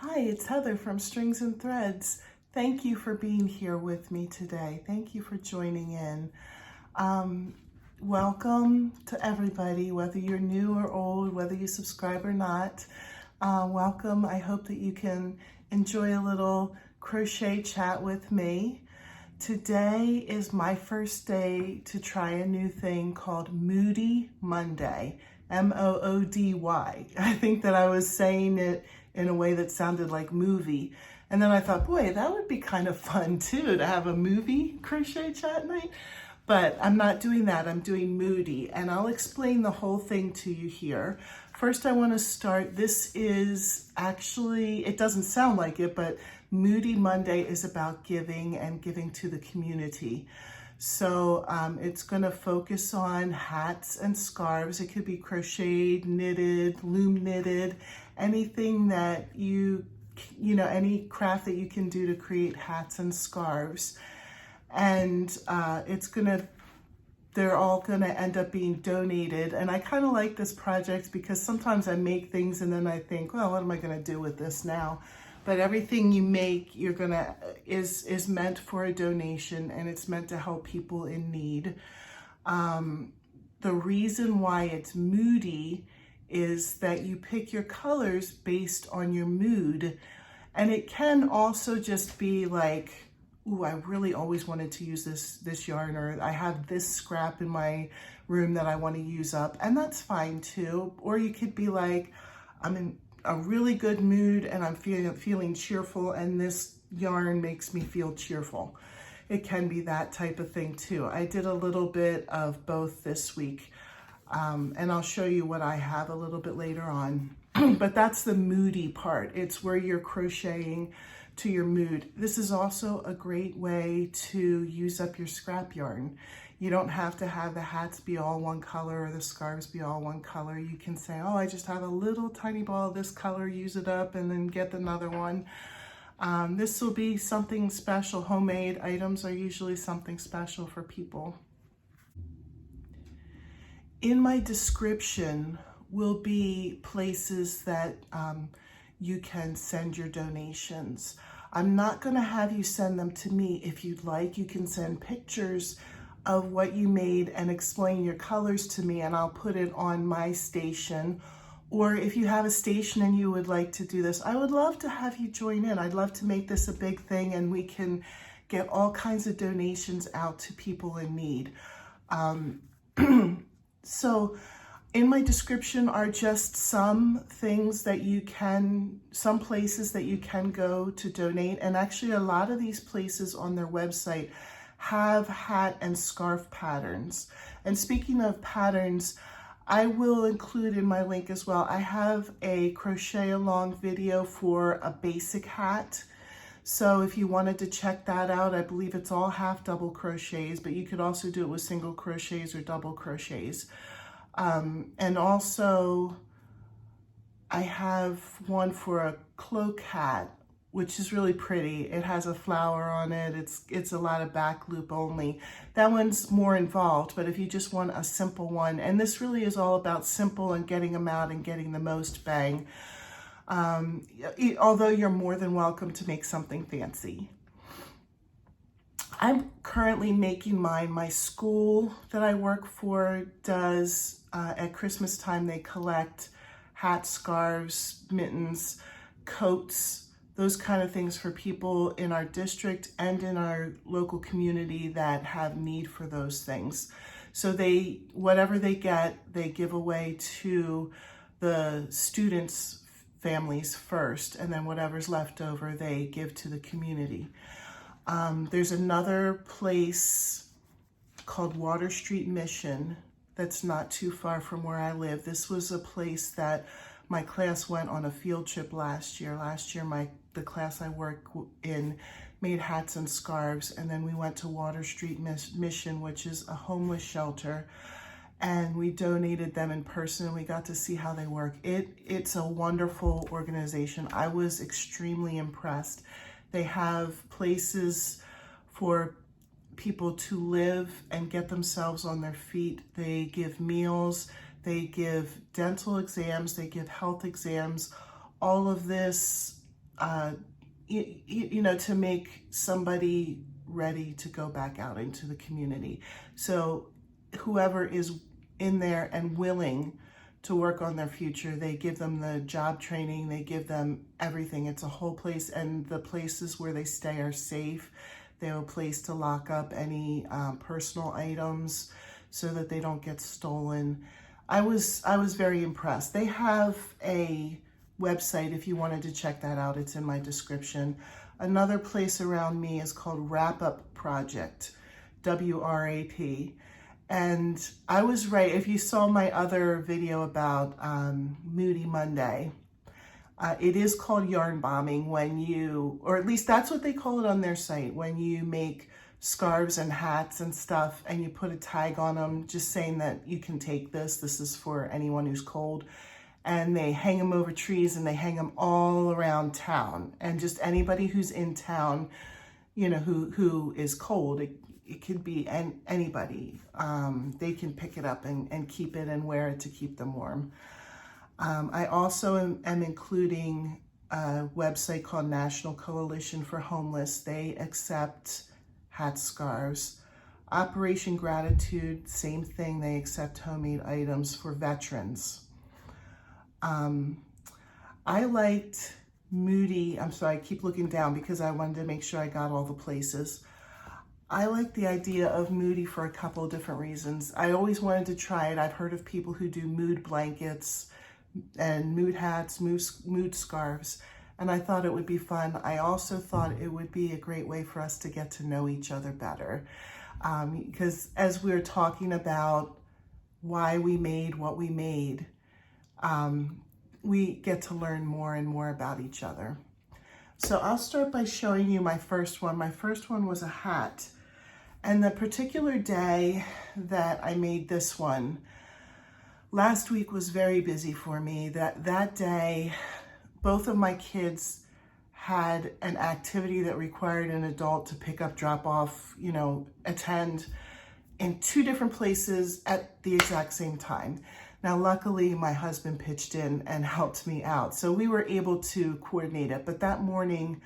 Hi, it's Heather from Strings and Threads. Thank you for being here with me today. Thank you for joining in. Welcome to everybody, whether you're new or old, whether you subscribe or not. Welcome. I hope that you can enjoy a little crochet chat with me. Today is my first day to try a new thing called Moody Monday, M-O-O-D-Y. I think that I was saying it in a way that sounded like movie. And then I thought, boy, that would be kind of fun too, to have a movie crochet chat night. But I'm not doing that, I'm doing Moody, and I'll explain the whole thing to you here. First, I want to start, this is actually, it doesn't sound like it, but Moody Monday is about giving and giving to the community. So it's going to focus on hats and scarves. It could be crocheted, knitted, loom knitted, anything that any craft that you can do to create hats and scarves. And they're all gonna end up being donated. And I kind of like this project because sometimes I make things and then I think, well, what am I gonna do with this now? But everything you make, is meant for a donation, and it's meant to help people in need. The reason why it's Moody is that you pick your colors based on your mood. And it can also just be like, ooh, I really always wanted to use this yarn, or I have this scrap in my room that I want to use up, and that's fine too. Or you could be like, I'm in a really good mood and I'm feeling cheerful, and this yarn makes me feel cheerful. It can be that type of thing too. I did a little bit of both this week, and I'll show you what I have a little bit later on. But that's the Moody part. It's where you're crocheting to your mood. This is also a great way to use up your scrap yarn. You don't have to have the hats be all one color or the scarves be all one color. You can say, oh, I just have a little tiny ball of this color, use it up, and then get another one. This will be something special. Homemade items are usually something special for people. In my description will be places that you can send your donations. I'm not going to have you send them to me. If you'd like, you can send pictures of what you made and explain your colors to me, and I'll put it on my station. Or if you have a station and you would like to do this, I would love to have you join in. I'd love to make this a big thing, and we can get all kinds of donations out to people in need. So in my description are just some things that some places that you can go to donate. And actually a lot of these places on their website have hat and scarf patterns. And speaking of patterns, I will include in my link as well, I have a crochet along video for a basic hat. So if you wanted to check that out, I believe it's all half double crochets, but you could also do it with single crochets or double crochets. And also I have one for a cloche hat, which is really pretty. It has a flower on it. It's a lot of back loop only. That one's more involved, but if you just want a simple one, and this really is all about simple and getting them out and getting the most bang. Although you're more than welcome to make something fancy. I'm currently making mine. My school that I work for does, at Christmas time, they collect hats, scarves, mittens, coats, those kind of things for people in our district and in our local community that have need for those things. So whatever they get, they give away to the students' families first, and then whatever's left over, they give to the community. There's another place called Water Street Mission that's not too far from where I live. This was a place that my class went on a field trip last year. The class I work in made hats and scarves, and then we went to Water Street Mission, which is a homeless shelter, and we donated them in person, and we got to see how they work. It's a wonderful organization. I was extremely impressed. They have places for people to live and get themselves on their feet. They give meals, they give dental exams, they give health exams. All of this you know, to make somebody ready to go back out into the community. So whoever is in there and willing to work on their future, they give them the job training, they give them everything. It's a whole place, and the places where they stay are safe. They have a place to lock up any personal items so that they don't get stolen. I was very impressed. They have a website if you wanted to check that out. It's in my description. Another place around me is called Wrap Up Project, WRAP. And I was right. If you saw my other video about Moody Monday, it is called yarn bombing when you, or at least that's what they call it on their site, when you make scarves and hats and stuff and you put a tag on them just saying that you can take this. This is for anyone who's cold. And they hang them over trees and they hang them all around town. And just anybody who's in town, you know, who is cold, it could be anybody. They can pick it up and keep it and wear it to keep them warm. I also am including a website called National Coalition for Homeless. They accept hat scarves. Operation Gratitude, same thing. They accept homemade items for veterans. I liked Moody. I'm sorry, I keep looking down because I wanted to make sure I got all the places. I like the idea of Moody for a couple of different reasons. I always wanted to try it. I've heard of people who do mood blankets and mood hats, mood scarves, and I thought it would be fun. I also thought it would be a great way for us to get to know each other better. Because as we were talking about why we made what we made, we get to learn more and more about each other. So I'll start by showing you my first one. My first one was a hat. And the particular day that I made this one, last week was very busy for me. That day, both of my kids had an activity that required an adult to pick up, drop off, you know, attend in two different places at the exact same time. Now, luckily, my husband pitched in and helped me out, so we were able to coordinate it. But that morning,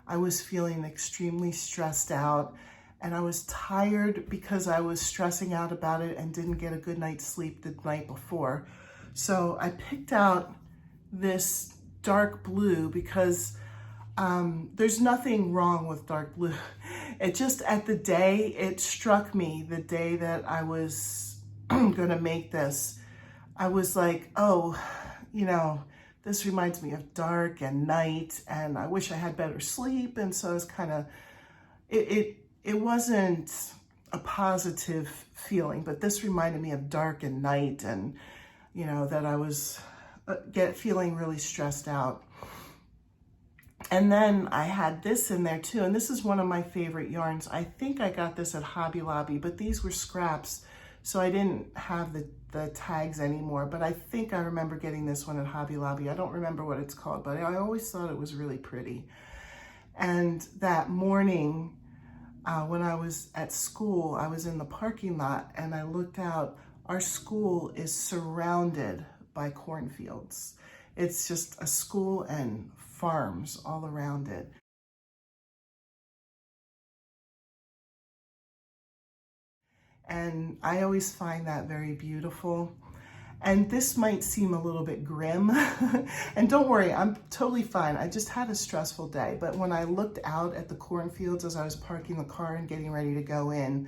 I was feeling extremely stressed out, and I was tired because I was stressing out about it and didn't get a good night's sleep the night before. So I picked out this dark blue because there's nothing wrong with dark blue. It just, it struck me the day that I was gonna make this. I was like, oh, you know, this reminds me of dark and night, and I wish I had better sleep. And so I was kind of, it wasn't a positive feeling, but this reminded me of dark and night, and, you know, that I was feeling really stressed out. And then I had this in there too, and this is one of my favorite yarns. I think I got this at Hobby Lobby, but these were scraps, so I didn't have the tags anymore, but I think I remember getting this one at Hobby Lobby. I don't remember what it's called, but I always thought it was really pretty. And that morning, when I was at school, I was in the parking lot and I looked out. Our school is surrounded by cornfields. It's just a school and farms all around it. And I always find that very beautiful. And this might seem a little bit grim. And don't worry, I'm totally fine. I just had a stressful day. But when I looked out at the cornfields as I was parking the car and getting ready to go in,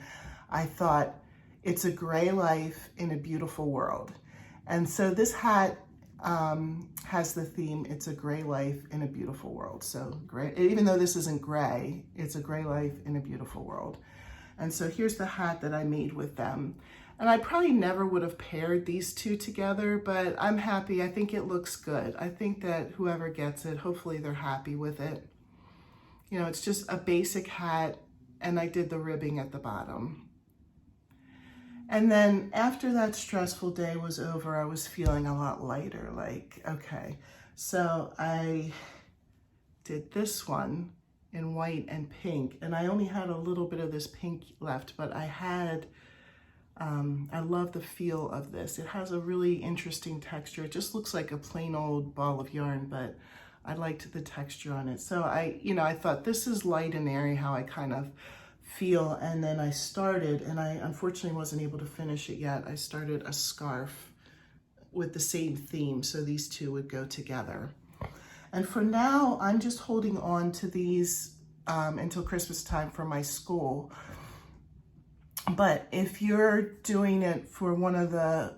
I thought, it's a gray life in a beautiful world. And so this hat has the theme, it's a gray life in a beautiful world. So gray, even though this isn't gray, it's a gray life in a beautiful world. And so here's the hat that I made with them. And I probably never would have paired these two together, but I'm happy. I think it looks good. I think that whoever gets it, hopefully they're happy with it. You know, it's just a basic hat, and I did the ribbing at the bottom. And then after that stressful day was over, I was feeling a lot lighter, like, okay. So I did this one in white and pink, and I only had a little bit of this pink left, but I had, I love the feel of this. It has a really interesting texture. It just looks like a plain old ball of yarn, but I liked the texture on it. So I thought this is light and airy, how I kind of feel. And then I started, and I unfortunately wasn't able to finish it yet. I started a scarf with the same theme, so these two would go together. And for now, I'm just holding on to these until Christmas time for my school. But if you're doing it for one of the,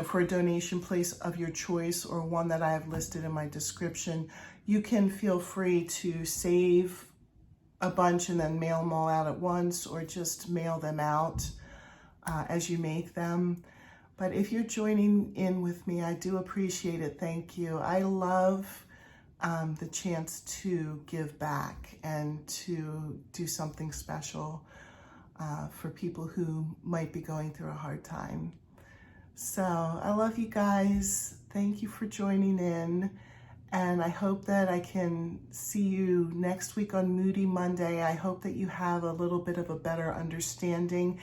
for a donation place of your choice, or one that I have listed in my description, you can feel free to save a bunch and then mail them all out at once, or just mail them out as you make them. But if you're joining in with me, I do appreciate it. Thank you. I love the chance to give back and to do something special for people who might be going through a hard time. So I love you guys. Thank you for joining in. And I hope that I can see you next week on Moody Monday. I hope that you have a little bit of a better understanding.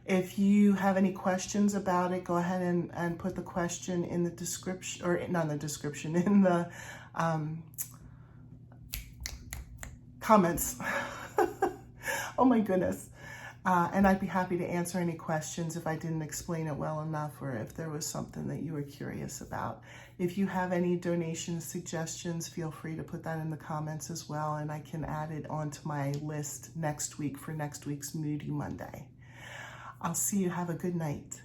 If you have any questions about it, go ahead and put the question in the description, or not in the description, in the comments. Oh my goodness. And I'd be happy to answer any questions if I didn't explain it well enough, or if there was something that you were curious about. If you have any donation suggestions, feel free to put that in the comments as well, and I can add it onto my list next week for next week's Moody Monday. I'll see you. Have a good night.